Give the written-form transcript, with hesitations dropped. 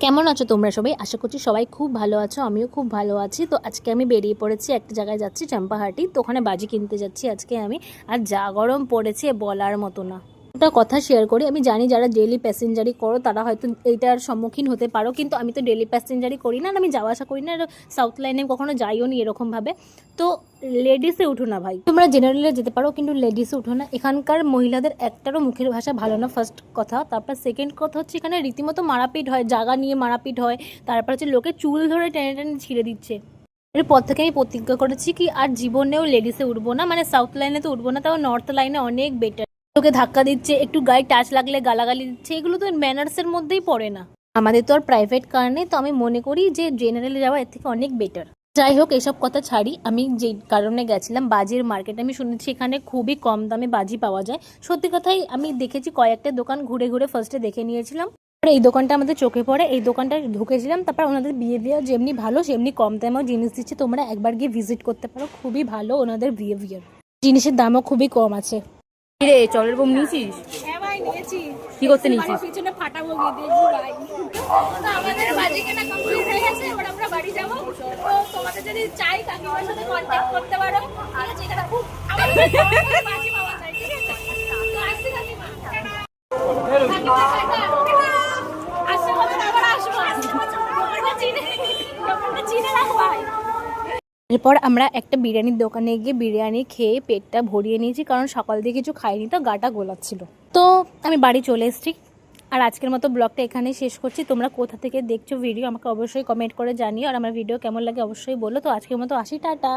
কেমন আছো তোমরা সবাই? আশা করছি সবাই খুব ভালো আছো, আমিও খুব ভালো আছি। তো আজকে আমি বেরিয়ে পড়েছি, একটা জায়গায় যাচ্ছি চম্পাহাটি। তো ওখানে বাজি কিনতে যাচ্ছি আজকে আমি। আর যা গরম পড়েছে বলার মতো না। একটা কথা শেয়ার করি, আমি জানি যারা ডেলি প্যাসেঞ্জারি করো তারা হয়তো এইটার সম্মুখীন হতে পারো, কিন্তু আমি তো ডেলি প্যাসেঞ্জারি করি না, আর আমি যাওয়া আসা করি না, আর সাউথ লাইনে কখনো যাইও নি এরকমভাবে। তো লেডিসে উঠো না ভাই, তোমরা জেনারেলে যেতে পারো কিন্তু লেডিসে উঠো না। এখানকার মহিলাদের একটারও মুখের ভাষা ভালো না, ফার্স্ট কথা। তারপর সেকেন্ড কথা হচ্ছে এখানে রীতিমতো মারাপিট হয়, জায়গা নিয়ে মারাপিট হয়। তারপর হচ্ছে লোকে চুল ধরে টেনে টেনে ছিঁড়ে দিচ্ছে। এরপর থেকে আমি প্রতিজ্ঞা করেছি কি আর জীবনেও লেডিসে উঠবো না, মানে সাউথ লাইনে তো উঠবো না, তাও নর্থ লাইনে অনেক বেটার। তোকে ধাক্কা দিচ্ছে, একটু গায়ে টাচ লাগলে গালাগালি দিচ্ছে, এগুলো তো ম্যানার্সের মধ্যেই পড়ে না। আমাদের তো আর প্রাইভেট কার নেই, তো আমি মনে করি যে জেনারেলে যাওয়া এর থেকে অনেক বেটার। যাই হোক, এসব কথা ছাড়ি। আমি যে কারণে গেছিলাম বাজির মার্কেটে, আমি শুনেছি এখানে খুবই কম দামে বাজি পাওয়া যায়। সত্যি কথাই আমি দেখেছি, কয়েকটা দোকান ঘুরে ঘুরে ফার্স্টে দেখে নিয়েছিলাম। আর এই দোকানটা আমাদের চোখে পড়ে, এই দোকানটা ঢুকেছিলাম। তারপর ওনাদের বিহেভিয়ার যেমনি ভালো সেমনি কম দামেও জিনিস দিচ্ছে। তোমরা একবার গিয়ে ভিজিট করতে পারো, খুবই ভালো ওনাদের বিহেভিয়ার। জিনিসের দামও খুবই কম আছে। রে চলের বোম নিয়েছিস? হ্যাঁ ভাই নিয়েছি। কি করতে নিয়েছিস? পিছনে ফাটাবো গিয়ে দিয়েছি ভাই। তো আমাদের বাজি কেনা কমপ্লিট হয়ে গেছে, এবার আমরা বাড়ি যাবো। তো তোমাদের যদি চাই কাকিমার সাথে কন্ট্যাক্ট করতে পারো, ঠিক আছে? এখানে খুব আমাদের বাজি পাওয়া যায়, ঠিক আছে? তো আসছি কাকিমা। কাকিমা টাটা। আসছে বছর আবার আসবো। দোকানটা চিনে রাখ ভাই। এরপর আমরা একটা বিরিয়ানির দোকানে গিয়ে বিরিয়ানি খেয়ে পেটটা ভরিয়ে নিয়েছি, কারণ সকাল দিয়ে কিছু খাইনি, তো গাটা গোলাচ্ছিল। তো আমি বাড়ি চলে এসেছি। আর আজকের মতো ব্লগটা এখানেই শেষ করছি। তোমরা কোথা থেকে দেখছো ভিডিও আমাকে অবশ্যই কমেন্ট করে জানিও, আর আমার ভিডিও কেমন লাগে অবশ্যই বলো। তো আজকের মতো আসি, টাটা।